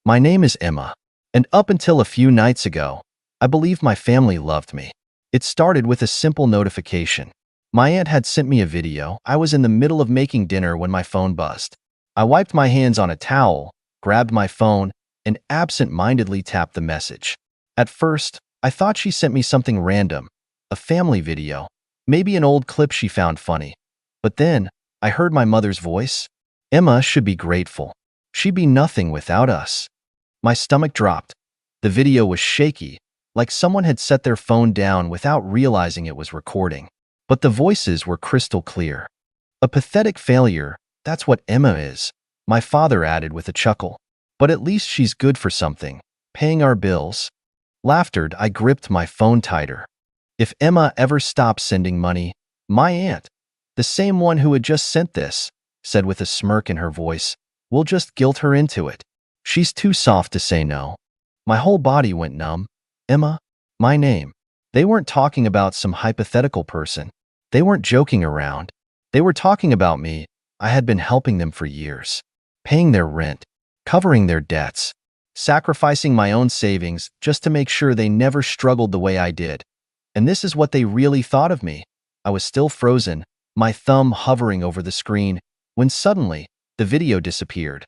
My name is Emma, and up until a few nights ago, I believed my family loved me. It started with a simple notification. My aunt had sent me a video. I was in the middle of making dinner when my phone buzzed. I wiped my hands on a towel, grabbed my phone, and absent-mindedly tapped the message. At first, I thought she sent me something random, a family video, maybe an old clip she found funny. But then, I heard my mother's voice. Emma should be grateful. She'd be nothing without us. My stomach dropped. The video was shaky, like someone had set their phone down without realizing it was recording. But the voices were crystal clear. A pathetic failure, that's what Emma is, my father added with a chuckle. But at least she's good for something, paying our bills. Laughter, I gripped my phone tighter. If Emma ever stops sending money, my aunt, the same one who had just sent this, said with a smirk in her voice, we'll just guilt her into it. She's too soft to say no. My whole body went numb. Emma, my name. They weren't talking about some hypothetical person. They weren't joking around. They were talking about me. I had been helping them for years, paying their rent, covering their debts, sacrificing my own savings just to make sure they never struggled the way I did. And this is what they really thought of me. I was still frozen, my thumb hovering over the screen, when suddenly, the video disappeared.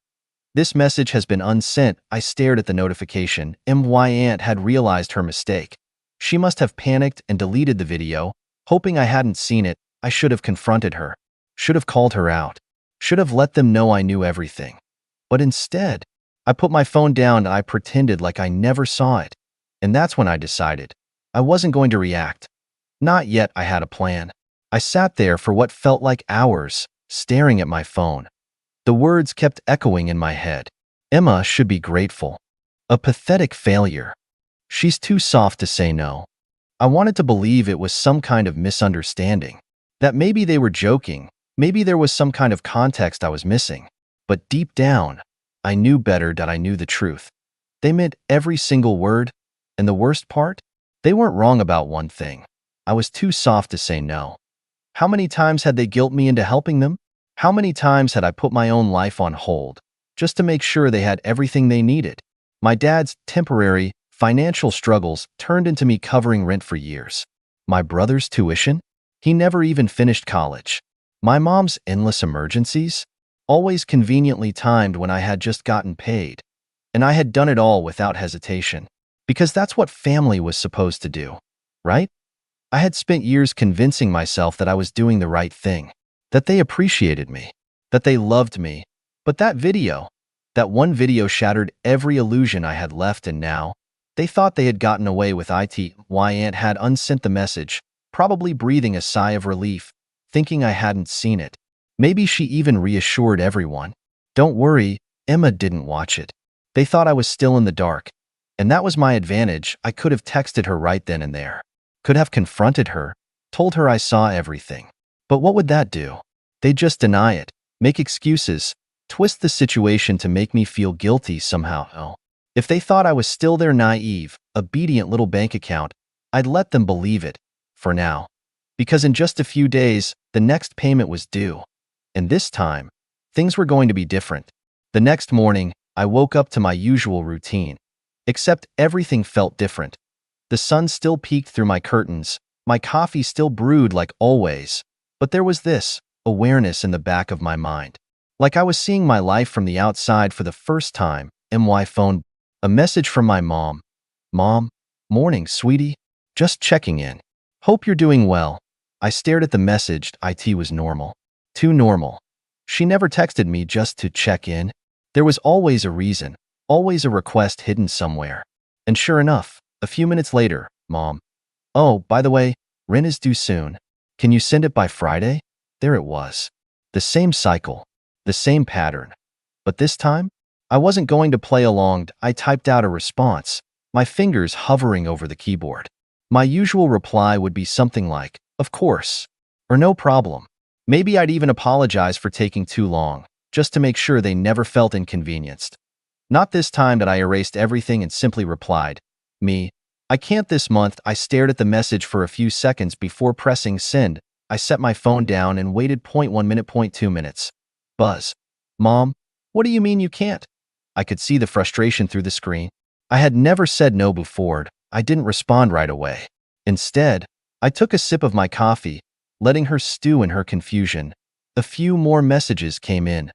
This message has been unsent. I stared at the notification. My aunt had realized her mistake. She must have panicked and deleted the video, hoping I hadn't seen it. I should have confronted her, should have called her out, should have let them know I knew everything. But instead, I put my phone down and I pretended like I never saw it. And that's when I decided I wasn't going to react. Not yet. I had a plan. I sat there for what felt like hours, staring at my phone. The words kept echoing in my head. Emma should be grateful. A pathetic failure. She's too soft to say no. I wanted to believe it was some kind of misunderstanding, that maybe they were joking, maybe there was some kind of context I was missing. But deep down, I knew better that I knew the truth. They meant every single word, and the worst part? They weren't wrong about one thing. I was too soft to say no. How many times had they guilt me into helping them? How many times had I put my own life on hold, just to make sure they had everything they needed? My dad's temporary financial struggles turned into me covering rent for years. My brother's tuition? He never even finished college. My mom's endless emergencies? Always conveniently timed when I had just gotten paid. And I had done it all without hesitation. Because that's what family was supposed to do, right? I had spent years convincing myself that I was doing the right thing, that they appreciated me, that they loved me. But that one video shattered every illusion I had left, and now, they thought they had gotten away with it. My aunt had unsent the message, probably breathing a sigh of relief, thinking I hadn't seen it. Maybe she even reassured everyone. Don't worry, Emma didn't watch it. They thought I was still in the dark. And that was my advantage. I could have texted her right then and there. Could have confronted her, told her I saw everything. But what would that do? They'd just deny it, make excuses, twist the situation to make me feel guilty somehow. Oh. If they thought I was still their naive, obedient little bank account, I'd let them believe it, for now. Because in just a few days, the next payment was due. And this time, things were going to be different. The next morning, I woke up to my usual routine. Except everything felt different. The sun still peeked through my curtains, my coffee still brewed like always, but there was this awareness in the back of my mind. Like I was seeing my life from the outside for the first time. My phone. A message from my mom. Mom, morning, sweetie. Just checking in. Hope you're doing well. I stared at the message. It was normal. Too normal. She never texted me just to check in. There was always a reason, always a request hidden somewhere. And sure enough, a few minutes later, Mom. Oh, by the way, rent is due soon. Can you send it by Friday? There it was. The same cycle, the same pattern. But this time, I wasn't going to play along. I typed out a response, my fingers hovering over the keyboard. My usual reply would be something like, of course, or no problem. Maybe I'd even apologize for taking too long, just to make sure they never felt inconvenienced. Not this time. That I erased everything and simply replied, me, I can't this month. I stared at the message for a few seconds before pressing send. I set my phone down and waited. 1 minute, 2 minutes. Buzz. Mom, what do you mean you can't? I could see the frustration through the screen. I had never said no before. I didn't respond right away. Instead, I took a sip of my coffee, letting her stew in her confusion. A few more messages came in.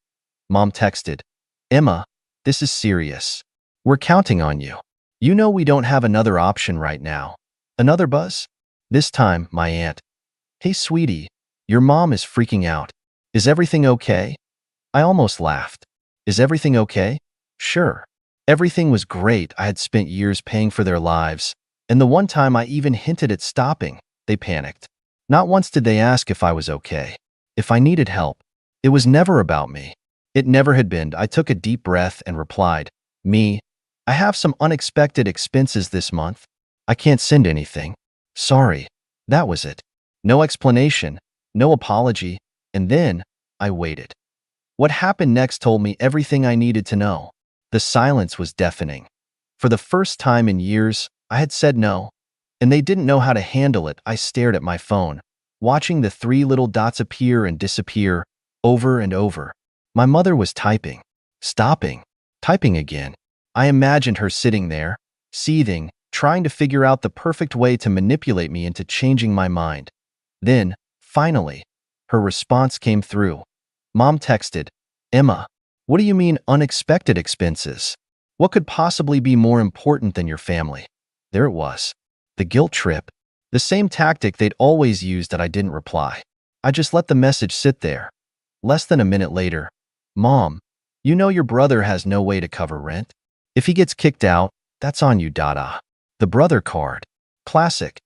Mom texted, "Emma, this is serious. We're counting on you. You know we don't have another option right now." Another buzz? This time, my aunt. "Hey, sweetie, your mom is freaking out. Is everything okay?" I almost laughed. "Is everything okay?" Sure. Everything was great. I had spent years paying for their lives, and the one time I even hinted at stopping, they panicked. Not once did they ask if I was okay, if I needed help. It was never about me. It never had been. I took a deep breath and replied, "Me, I have some unexpected expenses this month. I can't send anything. Sorry." That was it. No explanation, no apology, and then I waited. What happened next told me everything I needed to know. The silence was deafening. For the first time in years, I had said no, and they didn't know how to handle it. I stared at my phone, watching the three little dots appear and disappear over and over. My mother was typing, stopping, typing again. I imagined her sitting there, seething, trying to figure out the perfect way to manipulate me into changing my mind. Then, finally, her response came through. Mom texted, "Emma, what do you mean unexpected expenses? What could possibly be more important than your family?" There it was. The guilt trip. The same tactic they'd always used that I didn't reply. I just let the message sit there. Less than a minute later, "Mom, you know your brother has no way to cover rent. If he gets kicked out, that's on you, dada." The brother card. Classic.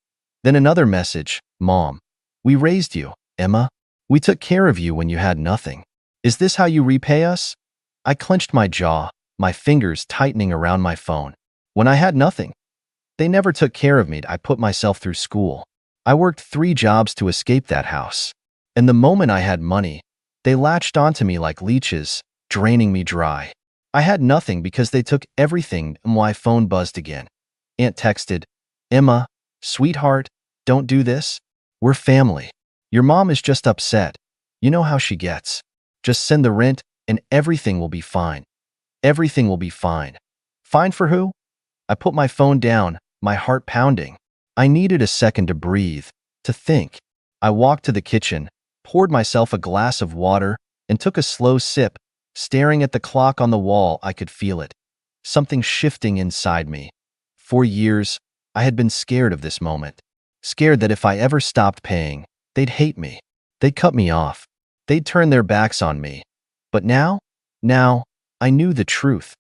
Then another message, "Mom, we raised you, Emma. We took care of you when you had nothing. Is this how you repay us?" I clenched my jaw, my fingers tightening around my phone. When I had nothing, they never took care of me. I put myself through school. I worked 3 jobs to escape that house. And the moment I had money, they latched onto me like leeches, draining me dry. I had nothing because they took everything. My phone buzzed again. Aunt texted, "Emma, sweetheart, don't do this. We're family. Your mom is just upset. You know how she gets. Just send the rent and everything will be fine." Everything will be fine. Fine for who? I put my phone down, my heart pounding. I needed a second to breathe, to think. I walked to the kitchen, poured myself a glass of water, and took a slow sip. Staring at the clock on the wall, I could feel it. Something shifting inside me. For years, I had been scared of this moment. Scared that if I ever stopped paying, they'd hate me. They'd cut me off. They'd turn their backs on me. But now, I knew the truth.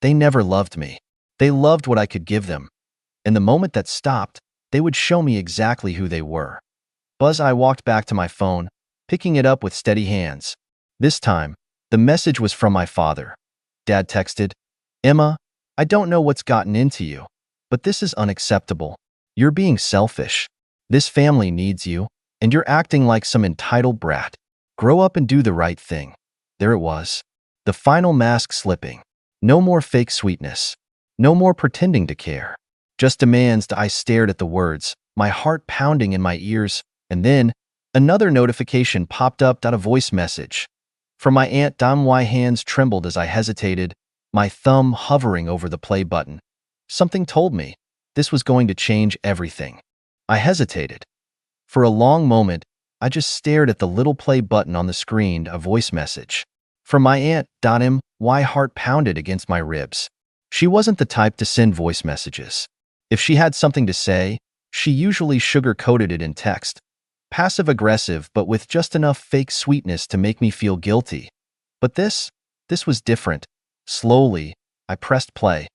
They never loved me. They loved what I could give them. And the moment that stopped, they would show me exactly who they were. I walked back to my phone, picking it up with steady hands. This time, the message was from my father. Dad texted, "Emma, I don't know what's gotten into you, but this is unacceptable. You're being selfish. This family needs you, and you're acting like some entitled brat. Grow up and do the right thing." There it was. The final mask slipping. No more fake sweetness. No more pretending to care. Just demands. I stared at the words, my heart pounding in my ears, and then another notification popped up. A voice message. From my aunt. My hands trembled as I hesitated, my thumb hovering over the play button. Something told me this was going to change everything. I hesitated. For a long moment, I just stared at the little play button on the screen. A voice message. From my aunt. My heart pounded against my ribs. She wasn't the type to send voice messages. If she had something to say, she usually sugar-coated it in text. Passive-aggressive, but with just enough fake sweetness to make me feel guilty. But this was different. Slowly, I pressed play.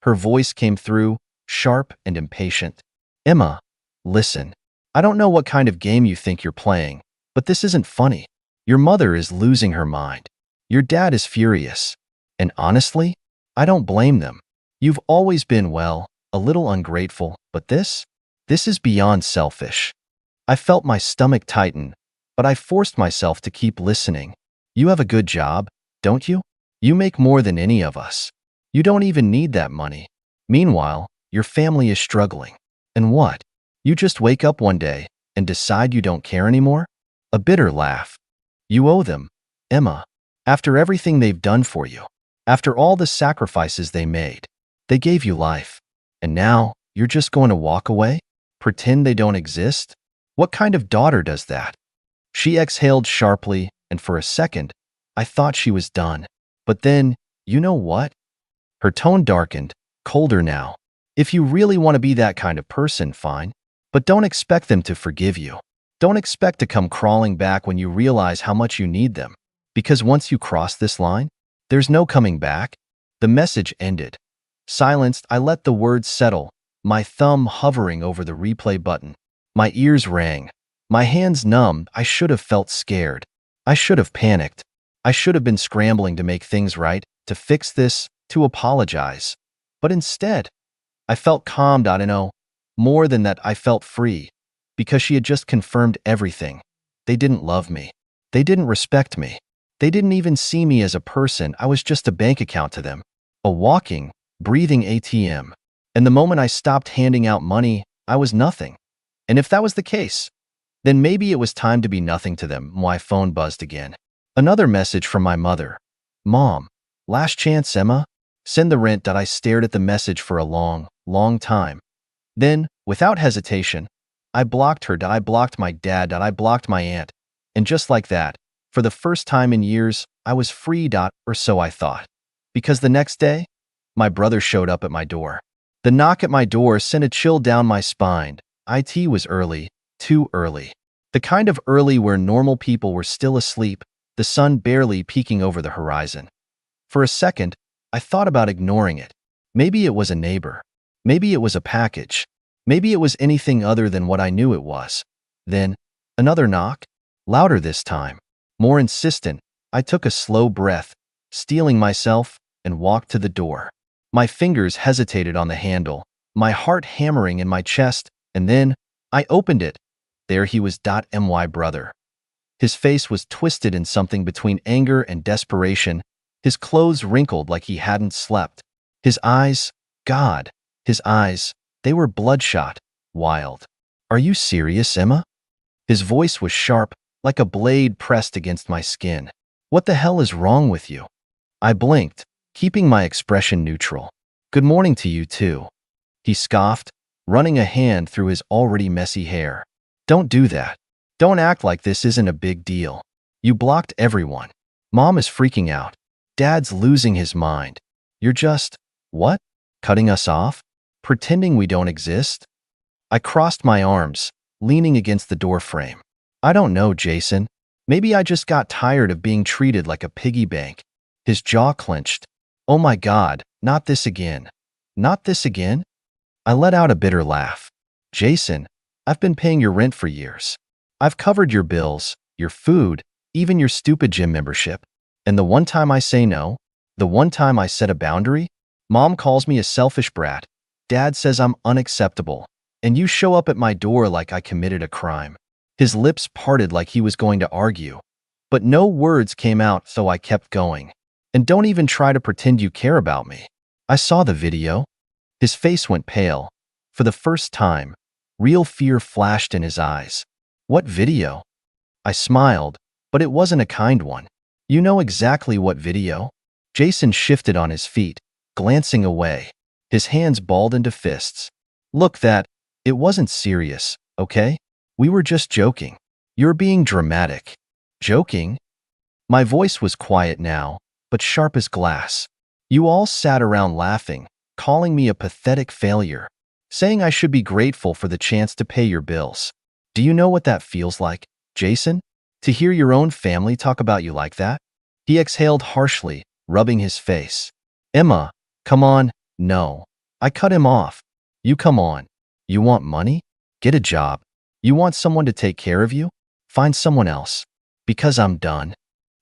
Her voice came through, sharp and impatient. "Emma, listen. I don't know what kind of game you think you're playing, but this isn't funny. Your mother is losing her mind. Your dad is furious. And honestly, I don't blame them. You've always been, well, a little ungrateful, but this is beyond selfish." I felt my stomach tighten, but I forced myself to keep listening. "You have a good job, don't you? You make more than any of us. You don't even need that money. Meanwhile, your family is struggling. And what? You just wake up one day and decide you don't care anymore?" A bitter laugh. "You owe them, Emma. After everything they've done for you." After all the sacrifices they made, they gave you life. And now, you're just going to walk away? Pretend they don't exist? What kind of daughter does that? She exhaled sharply, and for a second, I thought she was done. But then, you know what? Her tone darkened, colder now. If you really want to be that kind of person, fine. But don't expect them to forgive you. Don't expect to come crawling back when you realize how much you need them. Because once you cross this line, there's no coming back. The message ended. Silenced, I let the words settle, my thumb hovering over the replay button. My ears rang. My hands numbed. I should have felt scared. I should have panicked. I should have been scrambling to make things right, to fix this, to apologize. But instead, I felt calmed. I don't know. More than that, I felt free. Because she had just confirmed everything. They didn't love me. They didn't respect me. They didn't even see me as a person. I was just a bank account to them. A walking, breathing ATM. And the moment I stopped handing out money, I was nothing. And if that was the case, then maybe it was time to be nothing to them. My phone buzzed again. Another message from my mother. Mom, last chance, Emma. Send the rent. I stared at the message for a long, long time. Then, without hesitation, I blocked her. I blocked my dad. I blocked my aunt. And just like that, for the first time in years, I was free. Or so I thought. Because the next day, my brother showed up at my door. The knock at my door sent a chill down my spine. It was early, too early. The kind of early where normal people were still asleep, the sun barely peeking over the horizon. For a second, I thought about ignoring it. Maybe it was a neighbor. Maybe it was a package. Maybe it was anything other than what I knew it was. Then, another knock, louder this time, more insistent. I took a slow breath, steeling myself, and walked to the door. My fingers hesitated on the handle, my heart hammering in my chest, and then I opened it. There he was. My brother. His face was twisted in something between anger and desperation, his clothes wrinkled like he hadn't slept. His eyes, God, his eyes, they were bloodshot, wild. Are you serious, Emma? His voice was sharp, like a blade pressed against my skin. What the hell is wrong with you? I blinked, keeping my expression neutral. Good morning to you too. He scoffed, running a hand through his already messy hair. Don't do that. Don't act like this isn't a big deal. You blocked everyone. Mom is freaking out. Dad's losing his mind. You're just, what? Cutting us off? Pretending we don't exist? I crossed my arms, leaning against the doorframe. I don't know, Jason. Maybe I just got tired of being treated like a piggy bank. His jaw clenched. Oh my God, not this again. Not this again? I let out a bitter laugh. Jason, I've been paying your rent for years. I've covered your bills, your food, even your stupid gym membership. And the one time I say no, the one time I set a boundary, Mom calls me a selfish brat. Dad says I'm unacceptable. And you show up at my door like I committed a crime. His lips parted like he was going to argue. But no words came out, so I kept going. And don't even try to pretend you care about me. I saw the video. His face went pale. For the first time, real fear flashed in his eyes. What video? I smiled, but it wasn't a kind one. You know exactly what video? Jason shifted on his feet, glancing away. His hands balled into fists. Look, it wasn't serious, okay? We were just joking. You're being dramatic. Joking? My voice was quiet now, but sharp as glass. You all sat around laughing, calling me a pathetic failure, saying I should be grateful for the chance to pay your bills. Do you know what that feels like, Jason? To hear your own family talk about you like that? He exhaled harshly, rubbing his face. Emma, come on. No. I cut him off. You come on. You want money? Get a job. You want someone to take care of you? Find someone else. Because I'm done.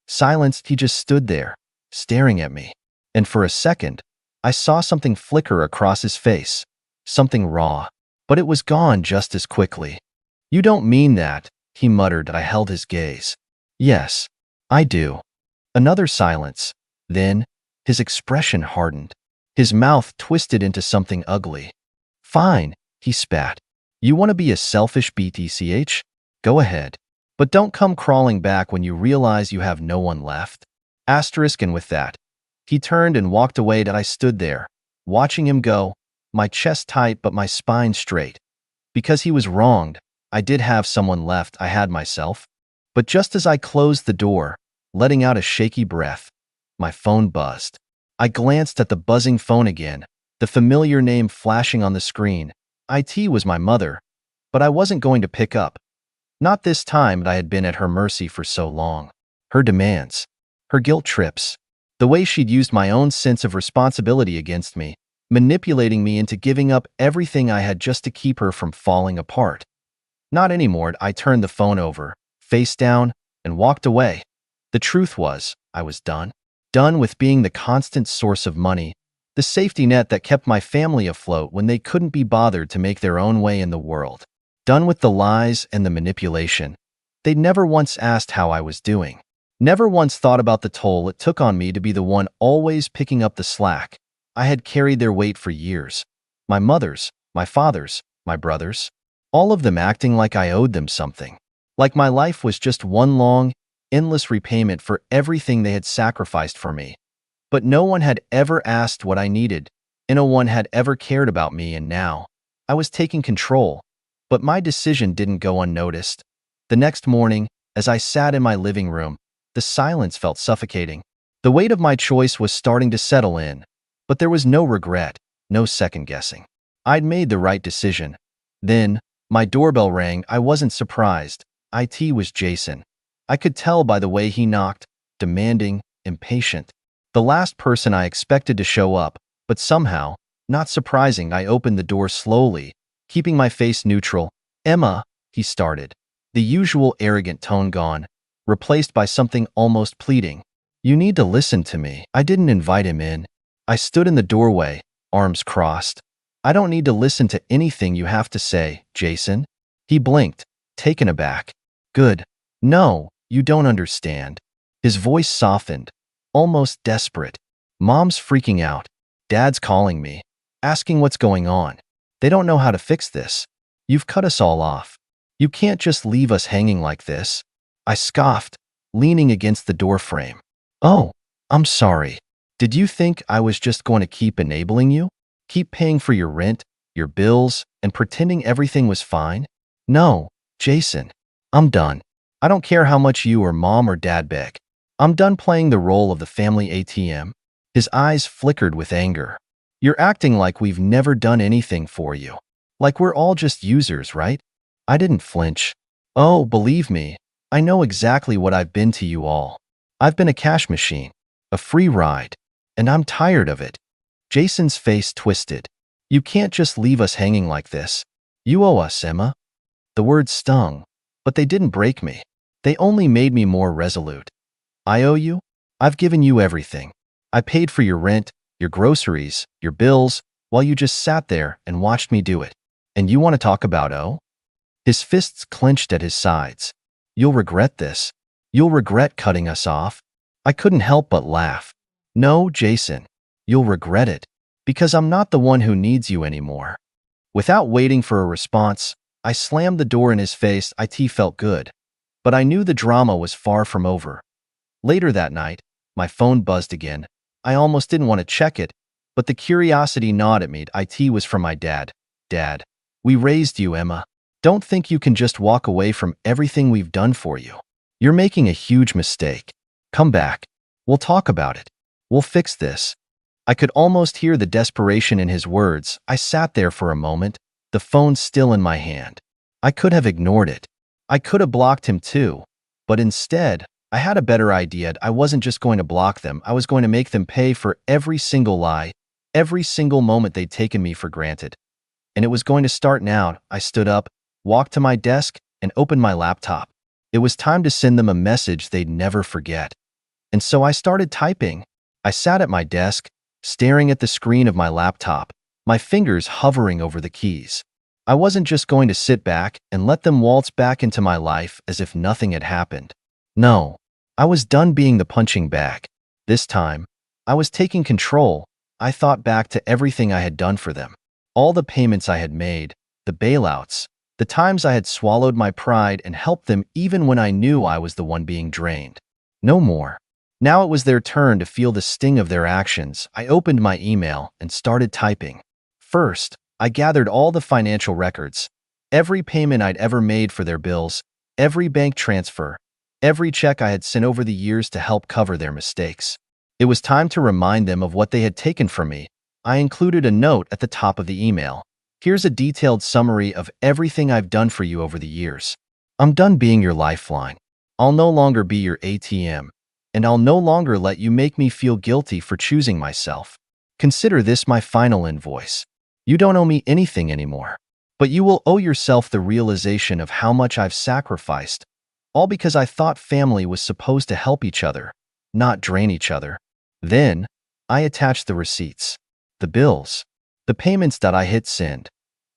Silenced, he just stood there, staring at me. And for a second, I saw something flicker across his face. Something raw. But it was gone just as quickly. You don't mean that, he muttered. I held his gaze. Yes, I do. Another silence. Then, his expression hardened. His mouth twisted into something ugly. Fine, he spat. You want to be a selfish BTCH? Go ahead. But don't come crawling back when you realize you have no one left. Asterisk, and with that, He turned and walked away and I stood there, watching him go, my chest tight but my spine straight. Because he was wronged, I did have someone left, I had myself. But just as I closed the door, letting out a shaky breath, my phone buzzed. I glanced at the buzzing phone again, the familiar name flashing on the screen. It was my mother, but I wasn't going to pick up. Not this time. I had been at her mercy for so long. Her demands, her guilt trips, the way she'd used my own sense of responsibility against me, manipulating me into giving up everything I had just to keep her from falling apart. Not anymore. I turned the phone over, face down, and walked away. The truth was, I was done. Done with being the constant source of money, the safety net that kept my family afloat when they couldn't be bothered to make their own way in the world. Done with the lies and the manipulation. They'd never once asked how I was doing. Never once thought about the toll it took on me to be the one always picking up the slack. I had carried their weight for years. My mother's, my father's, my brother's. All of them acting like I owed them something. Like my life was just one long, endless repayment for everything they had sacrificed for me. But no one had ever asked what I needed, and no one had ever cared about me, and now I was taking control. But my decision didn't go unnoticed. The next morning, as I sat in my living room, the silence felt suffocating. The weight of my choice was starting to settle in, but there was no regret, no second guessing. I'd made the right decision. Then, my doorbell rang. I wasn't surprised. It was Jason. I could tell by the way he knocked, demanding, impatient. The last person I expected to show up, but somehow, not surprising, I opened the door slowly, keeping my face neutral. "Emma," he started, the usual arrogant tone gone, replaced by something almost pleading. "You need to listen to me." I didn't invite him in. I stood in the doorway, arms crossed. "I don't need to listen to anything you have to say, Jason." He blinked, taken aback. "Good. No, you don't understand." His voice softened, almost desperate. "Mom's freaking out. Dad's calling me, asking what's going on. They don't know how to fix this. You've cut us all off. You can't just leave us hanging like this." I scoffed, leaning against the doorframe. "Oh, I'm sorry. Did you think I was just going to keep enabling you? Keep paying for your rent, your bills, and pretending everything was fine? No, Jason. I'm done. I don't care how much you or mom or dad beg. I'm done playing the role of the family ATM." His eyes flickered with anger. "You're acting like we've never done anything for you. Like we're all just users, right?" I didn't flinch. "Oh, believe me, I know exactly what I've been to you all. I've been a cash machine, a free ride, and I'm tired of it." Jason's face twisted. "You can't just leave us hanging like this. You owe us, Emma." The words stung, but they didn't break me. They only made me more resolute. "I owe you? I've given you everything. I paid for your rent, your groceries, your bills, while you just sat there and watched me do it. And you want to talk about oh?" His fists clenched at his sides. "You'll regret this. You'll regret cutting us off." I couldn't help but laugh. "No, Jason, you'll regret it. Because I'm not the one who needs you anymore." Without waiting for a response, I slammed the door in his face. It felt good. But I knew the drama was far from over. Later that night, my phone buzzed again. I almost didn't want to check it, but the curiosity gnawed at me. It was from my dad. "Dad, we raised you, Emma. Don't think you can just walk away from everything we've done for you. You're making a huge mistake. Come back. We'll talk about it. We'll fix this." I could almost hear the desperation in his words. I sat there for a moment, the phone still in my hand. I could have ignored it. I could have blocked him too. But instead, I had a better idea. I wasn't just going to block them. I was going to make them pay for every single lie, every single moment they'd taken me for granted. And it was going to start now. I stood up, walked to my desk, and opened my laptop. It was time to send them a message they'd never forget. And so I started typing. I sat at my desk, staring at the screen of my laptop, my fingers hovering over the keys. I wasn't just going to sit back and let them waltz back into my life as if nothing had happened. No, I was done being the punching bag. This time, I was taking control. I thought back to everything I had done for them. All the payments I had made, the bailouts, the times I had swallowed my pride and helped them even when I knew I was the one being drained. No more. Now it was their turn to feel the sting of their actions. I opened my email and started typing. First, I gathered all the financial records, every payment I'd ever made for their bills, every bank transfer, every check I had sent over the years to help cover their mistakes. It was time to remind them of what they had taken from me. I included a note at the top of the email. Here's a detailed summary of everything I've done for you over the years. I'm done being your lifeline. I'll no longer be your ATM, and I'll no longer let you make me feel guilty for choosing myself. Consider this my final invoice. You don't owe me anything anymore, but you will owe yourself the realization of how much I've sacrificed, all because I thought family was supposed to help each other, not drain each other. Then, I attached the receipts, the bills, the payments that I hit send.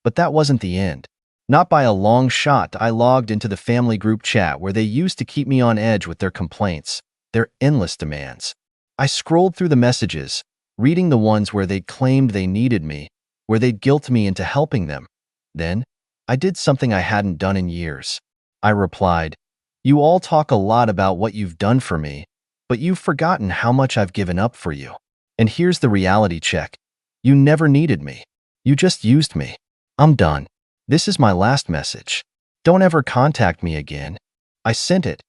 But that wasn't the end. Not by a long shot. I logged into the family group chat where they used to keep me on edge with their complaints, their endless demands. I scrolled through the messages, reading the ones where they'd claimed they needed me, where they'd guilt me into helping them. Then, I did something I hadn't done in years. I replied, "You all talk a lot about what you've done for me, but you've forgotten how much I've given up for you. And here's the reality check. You never needed me. You just used me. I'm done. This is my last message. Don't ever contact me again." I sent it.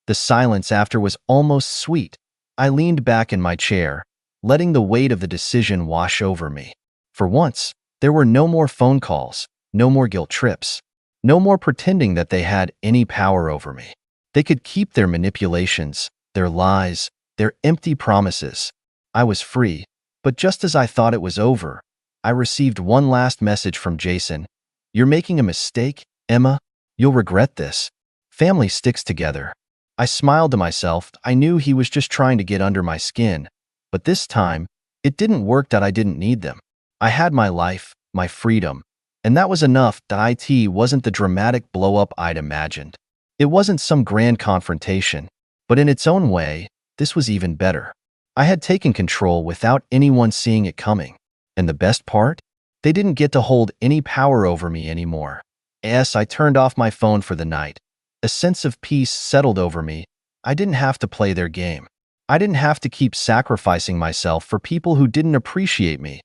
The silence after was almost sweet. I leaned back in my chair, letting the weight of the decision wash over me. For once, there were no more phone calls, no more guilt trips, no more pretending that they had any power over me. They could keep their manipulations, their lies, their empty promises. I was free, but just as I thought it was over, I received one last message from Jason. "You're making a mistake, Emma. You'll regret this. Family sticks together." I smiled to myself. I knew he was just trying to get under my skin, but this time, it didn't work that I didn't need them. I had my life, my freedom, and that was enough. It wasn't the dramatic blow-up I'd imagined. It wasn't some grand confrontation, but in its own way, this was even better. I had taken control without anyone seeing it coming. And the best part? They didn't get to hold any power over me anymore. Yes, I turned off my phone for the night. A sense of peace settled over me. I didn't have to play their game. I didn't have to keep sacrificing myself for people who didn't appreciate me.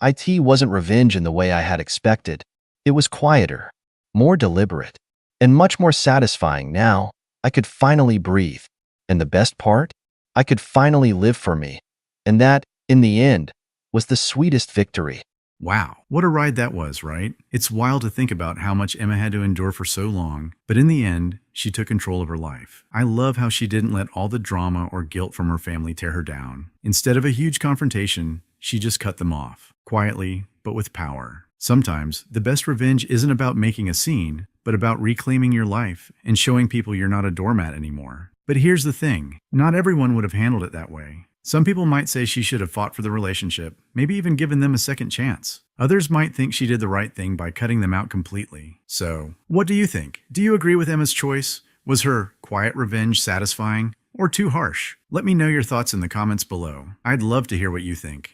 It wasn't revenge in the way I had expected. It was quieter, more deliberate, and much more satisfying. Now, I could finally breathe. And the best part? I could finally live for me. And that, in the end, was the sweetest victory. Wow, what a ride that was, right? It's wild to think about how much Emma had to endure for so long, but in the end, she took control of her life. I love how she didn't let all the drama or guilt from her family tear her down. Instead of a huge confrontation, she just cut them off, quietly, but with power. Sometimes, the best revenge isn't about making a scene, but about reclaiming your life and showing people you're not a doormat anymore. But here's the thing, not everyone would have handled it that way. Some people might say she should have fought for the relationship, maybe even given them a second chance. Others might think she did the right thing by cutting them out completely. So, what do you think? Do you agree with Emma's choice? Was her quiet revenge satisfying or too harsh? Let me know your thoughts in the comments below. I'd love to hear what you think.